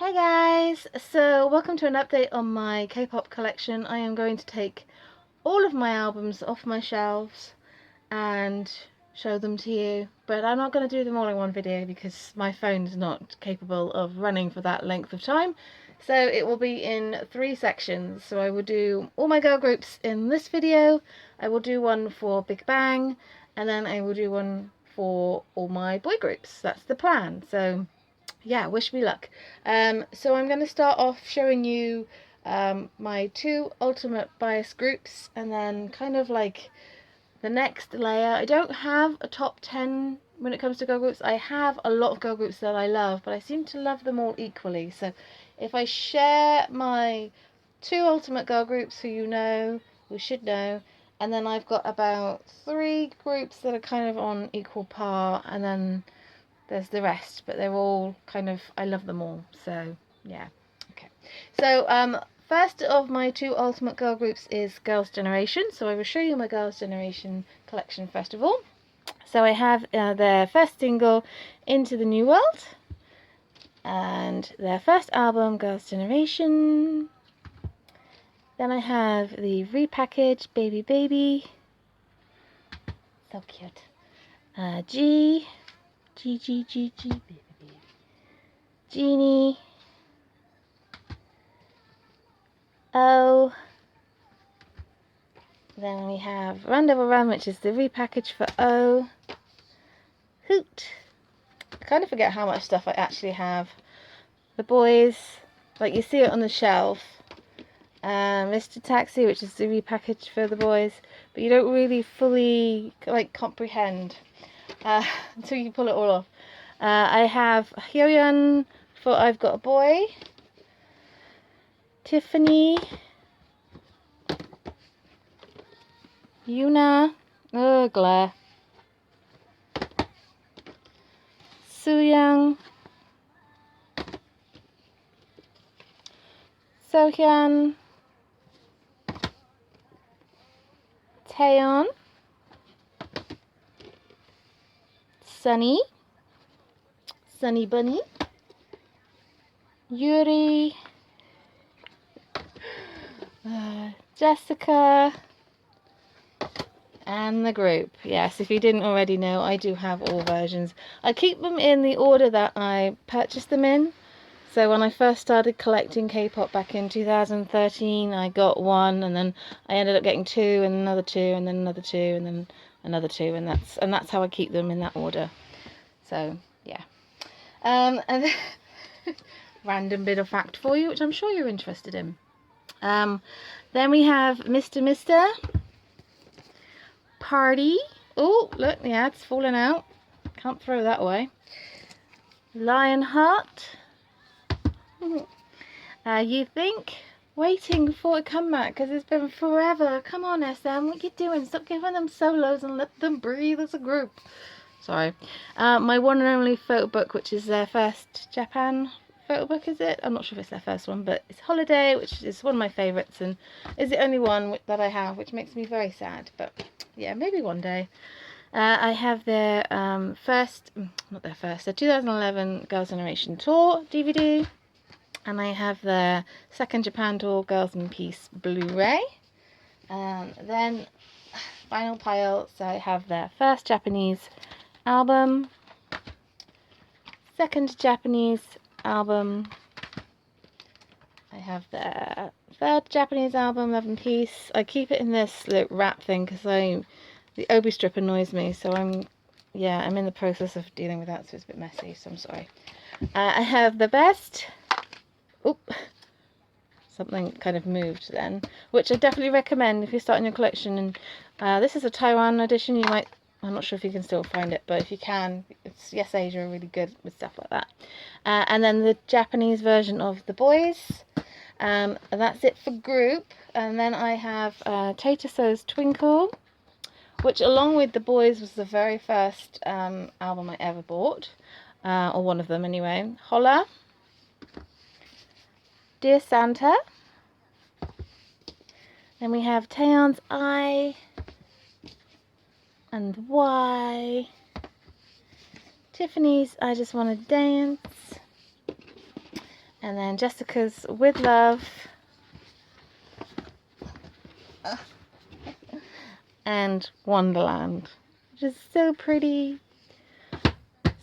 Hey guys, so welcome to an update on my K-pop collection. I am going to take all of my albums off my shelves and show them to you, but I'm not going to do them all in one video because my phone is not capable of running for that length of time. So it will be in 3 sections. So I will do all my girl groups in this video, I will do one for Big Bang, and then I will do one for all my boy groups. That's the plan. So yeah, wish me luck. So I'm going to start off showing you my 2 ultimate bias groups, and then kind of like the next layer. I don't have a top 10 when it comes to girl groups. I have a lot of girl groups that I love, but I seem to love them all equally. So if I share my 2 ultimate girl groups who who should know, and then I've got about 3 groups that are kind of on equal par, and then there's the rest, but they're all kind of, I love them all. So yeah, okay. So first of my 2 ultimate girl groups is Girls' Generation. So I will show you my Girls' Generation collection first of all. So I have their first single, Into the New World, and their first album, Girls' Generation. Then I have the repackaged Baby Baby, so cute. G, baby, baby. Genie. O. Then we have Run Devil Run, which is the repackage for O. Hoot. I kind of forget how much stuff I actually have. The boys, like you see it on the shelf. Mr. Taxi, which is the repackage for the boys, but you don't really fully comprehend until you pull it all off. I have Hyoyeon for I've Got a Boy, Tiffany, Yuna, oh glare, Sooyoung, Sohyun, Taeyeon, Sunny Bunny, Yuri, Jessica, and the group. Yes, if you didn't already know, I do have all versions. I keep them in the order that I purchased them in. So when I first started collecting K-pop back in 2013, I got 1, and then I ended up getting 2, and another 2, and then another 2, and then another 2, and that's how I keep them in that order. So yeah. And random bit of fact for you, which I'm sure you're interested in. Then we have Mr. Party. Oh, look, the ad's falling out. Can't throw that away. Lionheart. You think? Waiting for a comeback because it's been forever. Come on, SM, what you doing? Stop giving them solos and let them breathe as a group. Sorry. My one and only photo book, which is their first Japan photo book, is it? I'm not sure if it's their first one, but it's Holiday, which is one of my favourites, and is the only one that I have, which makes me very sad, but yeah, maybe one day. I have their their 2011 Girls' Generation Tour DVD, and I have their second Japan Tour Girls in Peace Blu-ray. Then final pile, so I have their first Japanese album, second Japanese album, I have their third Japanese album, Love and Peace. I keep it in this little wrap thing because the obi strip annoys me, so I'm in the process of dealing with that, so it's a bit messy, so I'm sorry. I have the best. Oop, something kind of moved then, which I definitely recommend if you're starting your collection. And this is a Taiwan edition. I'm not sure if you can still find it, but if you can, it's Yes Asia are really good with stuff like that. And then the Japanese version of The Boys. And that's it for group. And then I have Taetuso's Twinkle, which along with The Boys was the very first album I ever bought, or one of them anyway. Holla, Dear Santa. Then we have Taeyeon's Eye and Why. Tiffany's I Just Wanna Dance. And then Jessica's With Love. And Wonderland, which is so pretty.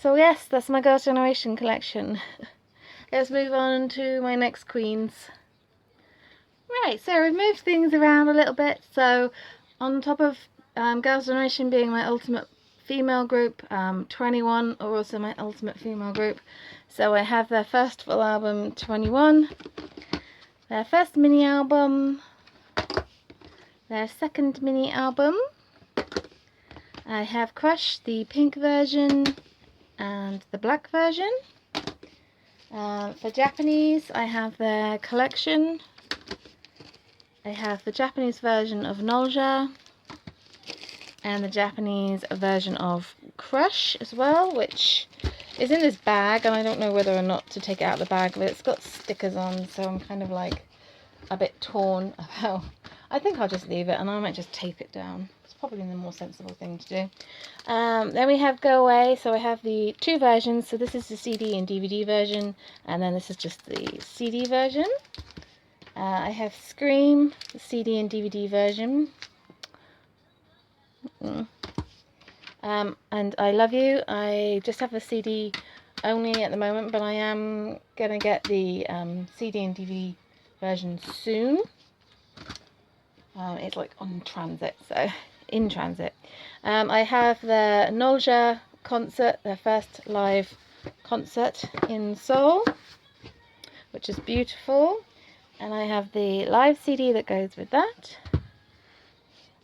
So yes, that's my Girls' Generation collection. Let's move on to my next queens. Right, so I've moved things around a little bit. So on top of Girls' Generation being my ultimate female group, 21 are also my ultimate female group. So I have their first full album, 21, their first mini album, their second mini album. I have Crush, the pink version and the black version. For Japanese, I have their collection. I have the Japanese version of Nolja and the Japanese version of Crush as well, which is in this bag, and I don't know whether or not to take it out of the bag, but it's got stickers on, so I'm kind of like a bit torn about. I think I'll just leave it, and I might just tape it down. It's probably the more sensible thing to do. Then we have Go Away, so I have the two versions. So this is the CD and DVD version, and then this is just the CD version. I have Scream, the CD and DVD version. And I Love You. I just have the CD only at the moment, but I am going to get the CD and DVD version soon. It's like on transit, so in transit. I have the Nolja concert, their first live concert in Seoul, which is beautiful. And I have the live CD that goes with that.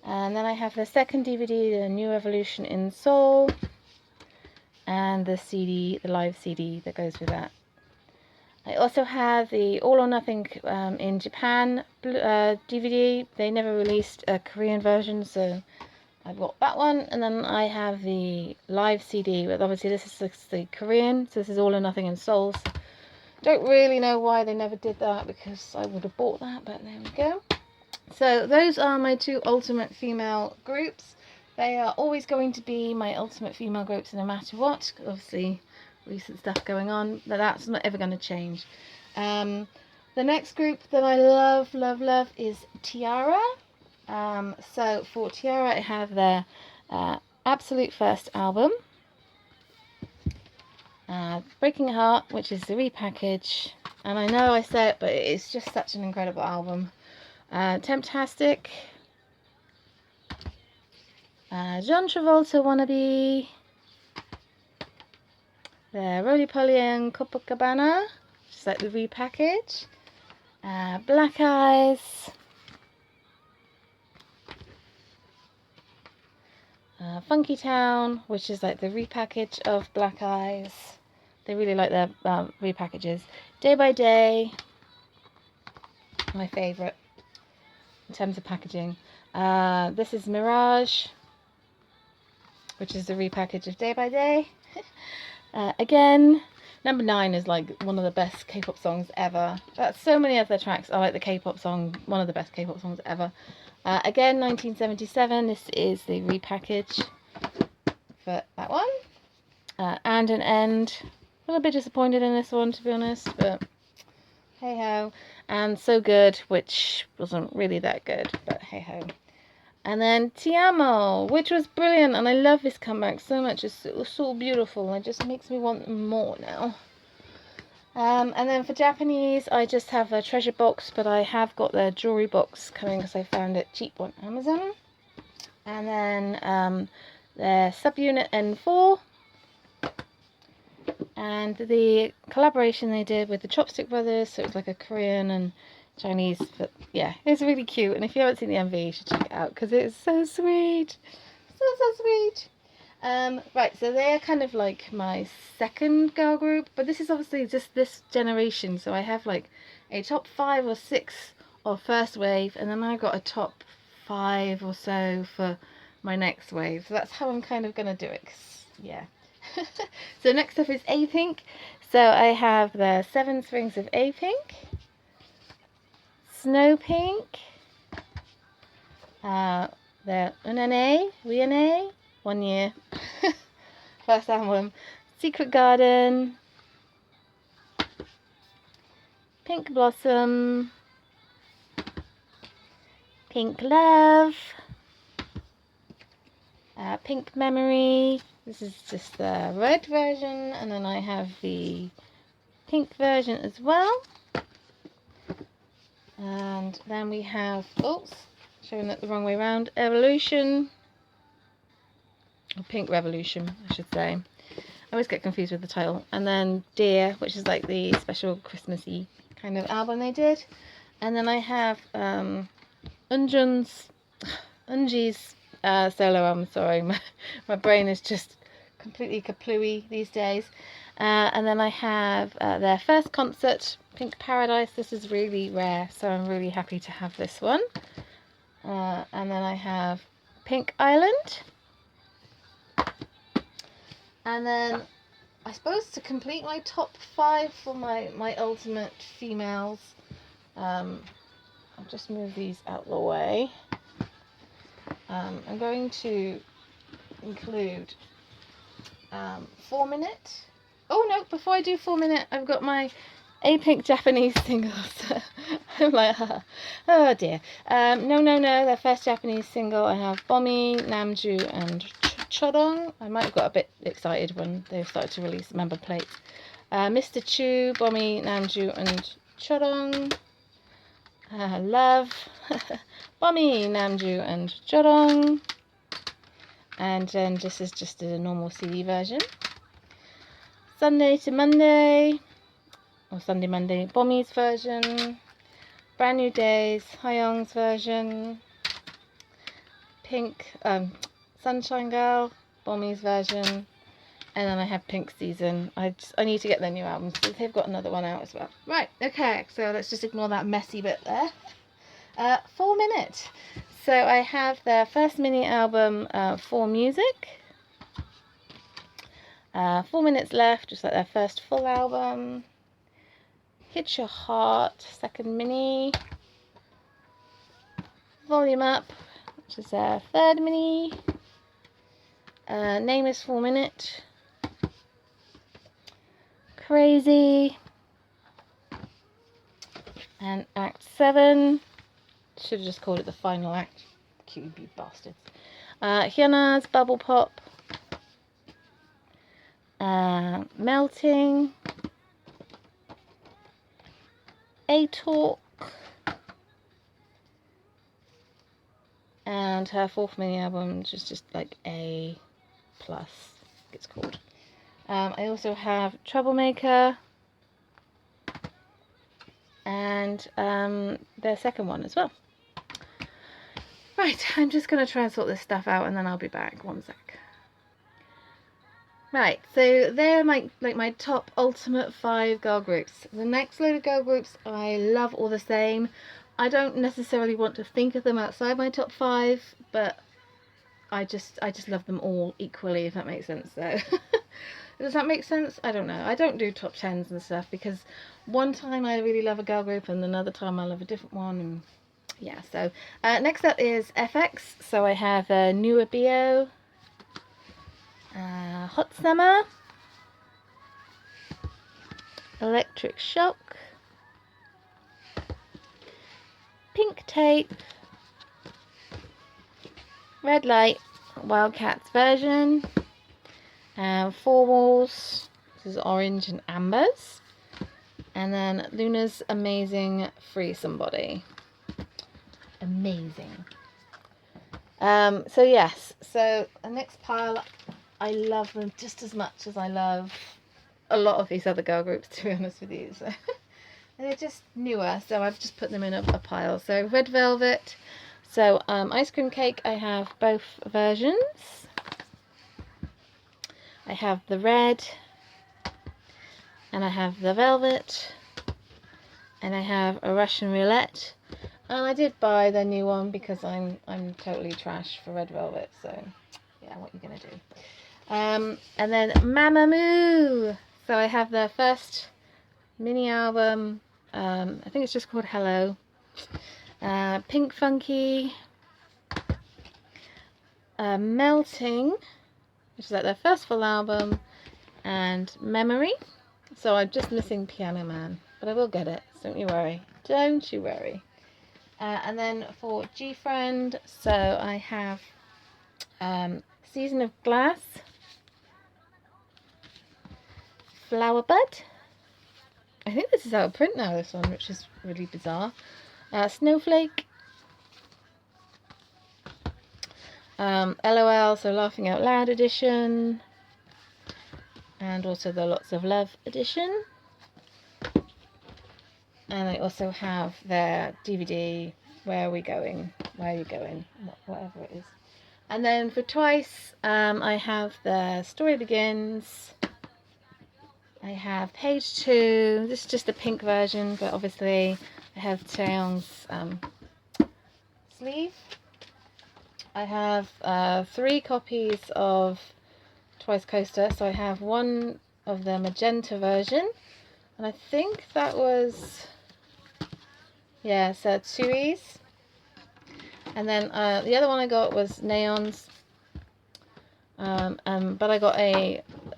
And then I have the second DVD, the New Evolution in Seoul, and the CD, the live CD that goes with that. I also have the All or Nothing in Japan DVD. They never released a Korean version, so I bought that one. And then I have the live CD, but obviously this is the Korean, so this is All or Nothing in Seoul. So don't really know why they never did that, because I would have bought that, but there we go. So those are my two ultimate female groups. They are always going to be my ultimate female groups no matter what. Obviously, recent stuff going on, but that's not ever going to change. The next group that I love is Tiara. So for Tiara, I have their absolute first album, Breaking Heart, which is the repackage. And I know I say it, but it's just such an incredible album. Temptastic, John Travolta Wannabe, the Roly Poly and Copacabana, just like the repackage, Black Eyes, Funky Town, which is like the repackage of Black Eyes. They really like their repackages. Day by Day, my favourite in terms of packaging. This is Mirage, which is the repackage of Day by Day. Again, number 9 is like one of the best K-pop songs ever. So many of their tracks are like the K-pop song, one of the best K-pop songs ever. Again, 1977, this is the repackage for that one. And an End. A little bit disappointed in this one, to be honest, but hey ho. And So Good, which wasn't really that good, but hey ho. And then Ti Amo, which was brilliant, and I love this comeback so much. It's so beautiful. It just makes me want more now. And then for Japanese, I just have a treasure box, but I have got their jewelry box coming because I found it cheap on Amazon. And then their subunit N4. And the collaboration they did with the Chopstick Brothers, so it was like a Korean and Chinese, but yeah, it's really cute. And if you haven't seen the MV, you should check it out because it's so sweet. So sweet. Right, so they're kind of like my second girl group, but this is obviously just this generation. So I have like a top 5 or 6 of first wave, and then I got a top 5 or so for my next wave. So that's how I'm kind of going to do it, 'cause, yeah. So next up is Apink. So I have the 7 Strings of Apink, Snow Pink, the Unane, 1 year, first album, Secret Garden, Pink Blossom, Pink Love, Pink Memory. This is just the red version, and then I have the pink version as well. And then we have, oops, showing it the wrong way around, Evolution, or Pink Revolution, I should say. I always get confused with the title. And then Dear, which is like the special Christmassy kind of album they did. And then I have Unji's solo album. Sorry, my brain is just completely kaplooey these days. And then I have their first concert, Pink Paradise. This is really rare, so I'm really happy to have this one. And then I have Pink Island. And then, I suppose to complete my top 5 for my ultimate females, I'll just move these out the way. I'm going to include 4 Minute. Oh no, before I do 4 Minute, I've got my Apink Japanese singles. I'm like, oh dear. No, their first Japanese single. I have Bomi, Namju, and Chodong. I might have got a bit excited when they started to release member plates. Mr. Chu, Bomi, Namju, and Chodong. Love, Bomi, Namju, and Chodong. And then this is just a normal CD version. Sunday to Monday, or Sunday Monday, Bomi's version. Brand New Days, Hyung's version. Pink, Sunshine Girl, Bomi's version. And then I have Pink Season. I need to get their new albums. They've got another one out as well. Right, okay, so let's just ignore that messy bit there. 4 Minute. So I have their first mini album, 4 Music. 4 minutes left, just like their first full album. Hit Your Heart, second mini. Volume Up, which is their third mini. Name is 4 Minute. Crazy. And Act 7. Should have just called it the final act. QB bastards. Hyuna's Bubble Pop. Melting. A Talk. And her 4th mini album, which is just like A+, it's called. I also have Troublemaker. And their second one as well. Right, I'm just going to try and sort this stuff out and then I'll be back. 1 sec. Right, so they're my top ultimate 5 girl groups. The next load of girl groups I love all the same. I don't necessarily want to think of them outside my top 5, but I just love them all equally, if that makes sense. So does that make sense? I don't know. I don't do top 10s and stuff because one time I really love a girl group and another time I love a different one. And yeah, so next up is FX. So I have Newer Bio, Hot Summer, Electric Shock, Pink Tape, Red Light, Wildcats version, 4 Walls, this is Orange and Ambers, and then Luna's Amazing Free Somebody. Amazing. So yes, so the next pile, I love them just as much as I love a lot of these other girl groups, to be honest with you. So and they're just newer, so I've just put them in a pile. So Red Velvet. So Ice Cream Cake, I have both versions. I have the red, and I have the velvet, and I have a Russian Roulette. And I did buy the new one because I'm totally trash for Red Velvet. So yeah, what are you gonna do? And then Mamamoo. So I have their first mini album. I think it's just called Hello. Pink Funky. Melting, which is like their first full album, and Memory. So I'm just missing Piano Man, but I will get it. So don't you worry. Don't you worry. And then for G-Friend, so I have Season of Glass, Flower Bud. I think this is out of print now, this one, which is really bizarre. Snowflake. LOL, so Laughing Out Loud edition. And also the Lots of Love edition. And I also have their DVD, Where Are We Going? Where Are You Going? Whatever it is. And then for Twice, I have the Story Begins. I have Page 2. This is just the pink version, but obviously I have Taeyong's sleeve. I have 3 copies of Twice Coaster. So I have one of the magenta version. And I think that was... yeah, so Tsui's. And then the other one I got was Neon's. But I got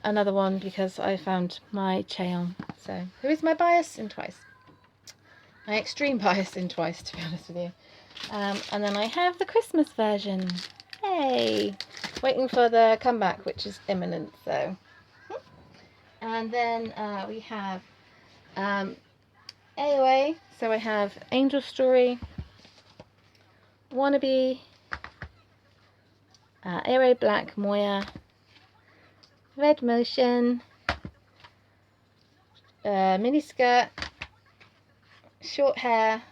another one because I found my Chaeyoung. So, who is my bias in Twice? My extreme bias in Twice, to be honest with you. And then I have the Christmas version. Hey! Waiting for the comeback, which is imminent, so. And then we have AOA. So I have Angel Story, Wannabe, Aero Black Moya, Red Motion, Miniskirt, Short Hair,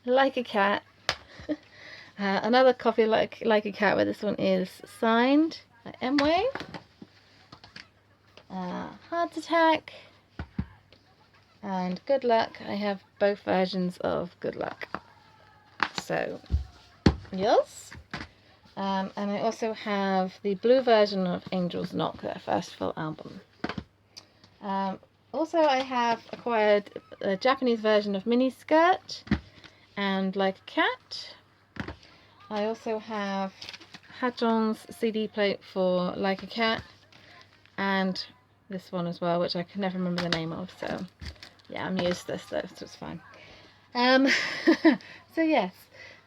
Like a Cat, another copy like a Cat, where this one is signed by M-Wave, Heart Attack, and Good Luck. I have both versions of Good Luck. So, yes. And I also have the blue version of Angel's Knock, their first full album. Also, I have acquired a Japanese version of Miniskirt and Like a Cat. I also have Hajong's CD plate for Like a Cat and this one as well, which I can never remember the name of, so yeah, I'm used to this though, so it's fine. So yes,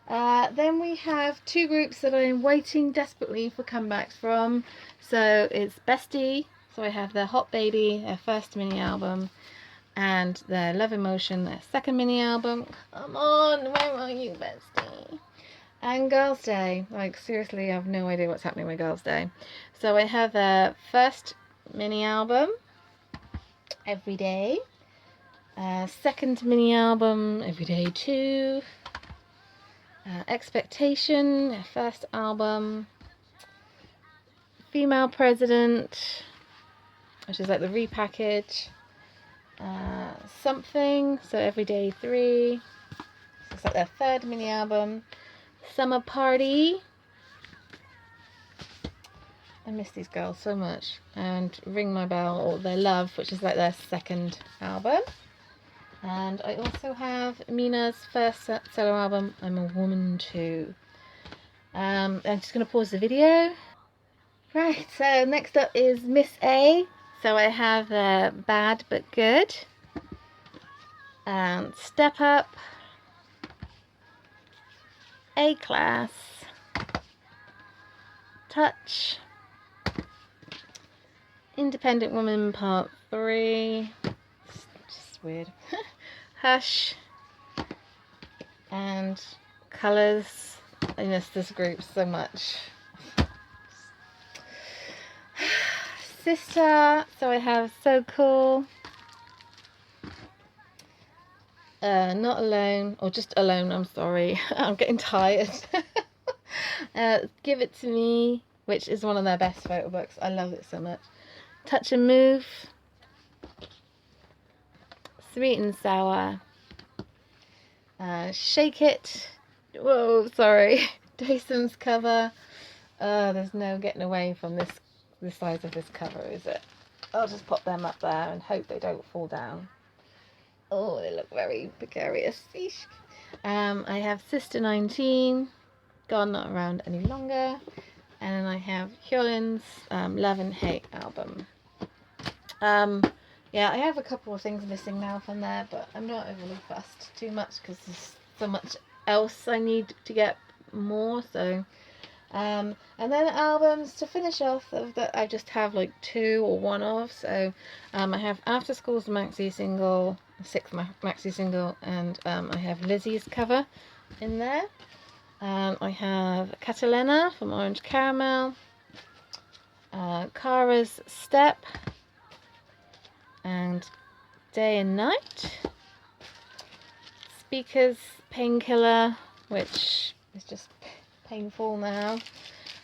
then we have 2 groups that I'm waiting desperately for comebacks from. So it's Bestie, so I have their Hot Baby, their first mini album, and their Love Emotion, their second mini album. Come on, where are you, Bestie? And Girls' Day, like seriously, I have no idea what's happening with Girls' Day. So I have their first mini album, Every Day. Second mini album, Everyday 2. Expectation, first album. Female President, which is like the repackage. Something, so Everyday 3. Looks like their third mini album. Summer Party. I miss these girls so much. And Ring My Bell, or Their Love, which is like their second album. And I also have Mina's first solo album, I'm a Woman Too. I'm just going to pause the video. Right, so next up is Miss A. So I have Bad But Good. And Step Up. A-Class. Touch. Independent Woman Part 3. Just weird. Hush. And Colours. I miss this group so much. Sister. So I have So Cool. Not Alone, or just Alone, I'm sorry. I'm getting tired. Give It To Me, which is one of their best photo books. I love it so much. Touch and Move. Sweet and Sour. Shake It. Whoa, sorry. Dayson's cover. There's no getting away from the size of this cover, is it? I'll just pop them up there and hope they don't fall down. Oh, they look very precarious. I have Sister 19, Gone Not Around Any Longer, and then I have Hyolin's Love and Hate album. yeah, I have a couple of things missing now from there, but I'm not overly fussed too much because there's so much else I need to get more. So and then albums to finish off of that I just have like 2 or 1 of. So I have After School's maxi single, 6th maxi single, and I have Lizzie's cover in there. I have Catalina from Orange Caramel, Kara's Step, and Day and Night, Speaker's Painkiller, which is just painful now,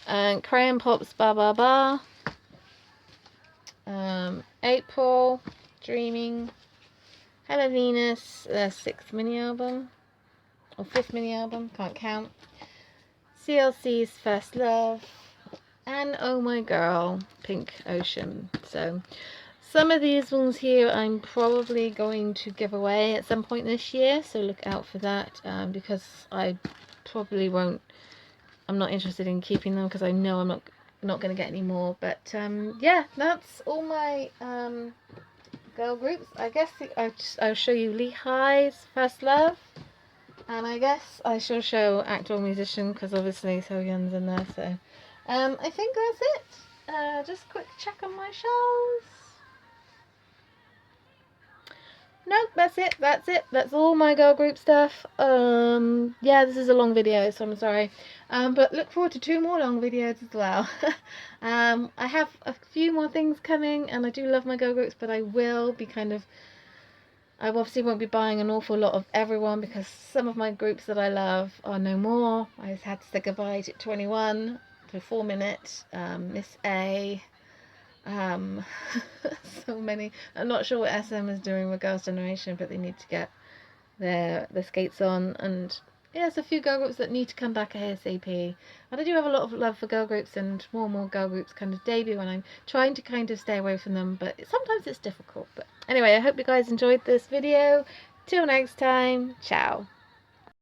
and Crayon Pop's Ba Ba Ba, April, Dreaming, Hello Venus, 6th mini album, or 5th mini album, can't count, CLC's First Love, and Oh My Girl, Pink Ocean. So some of these ones here I'm probably going to give away at some point this year, so look out for that, because I probably won't, I'm not interested in keeping them because I know I'm not going to get any more. But yeah, that's all my girl groups. I guess I'll show you Lehi's First Love, and I guess I shall show actor or musician because obviously Soyeon's in there. So I think that's it. Just quick check on my shelves. Nope, that's it. That's all my girl group stuff. Yeah, this is a long video, so I'm sorry. But look forward to 2 more long videos as well. I have a few more things coming, and I do love my girl groups, but I will be I obviously won't be buying an awful lot of everyone because some of my groups that I love are no more. I just had to say goodbye to 21 for 4 minutes, Miss A, so many. I'm not sure what SM is doing with Girls' Generation, but they need to get their skates on, and yeah, there's a few girl groups that need to come back ASAP. And I do have a lot of love for girl groups, and more girl groups kind of debut, and I'm trying to kind of stay away from them, but sometimes it's difficult. But anyway, I hope you guys enjoyed this video. Till next time, ciao.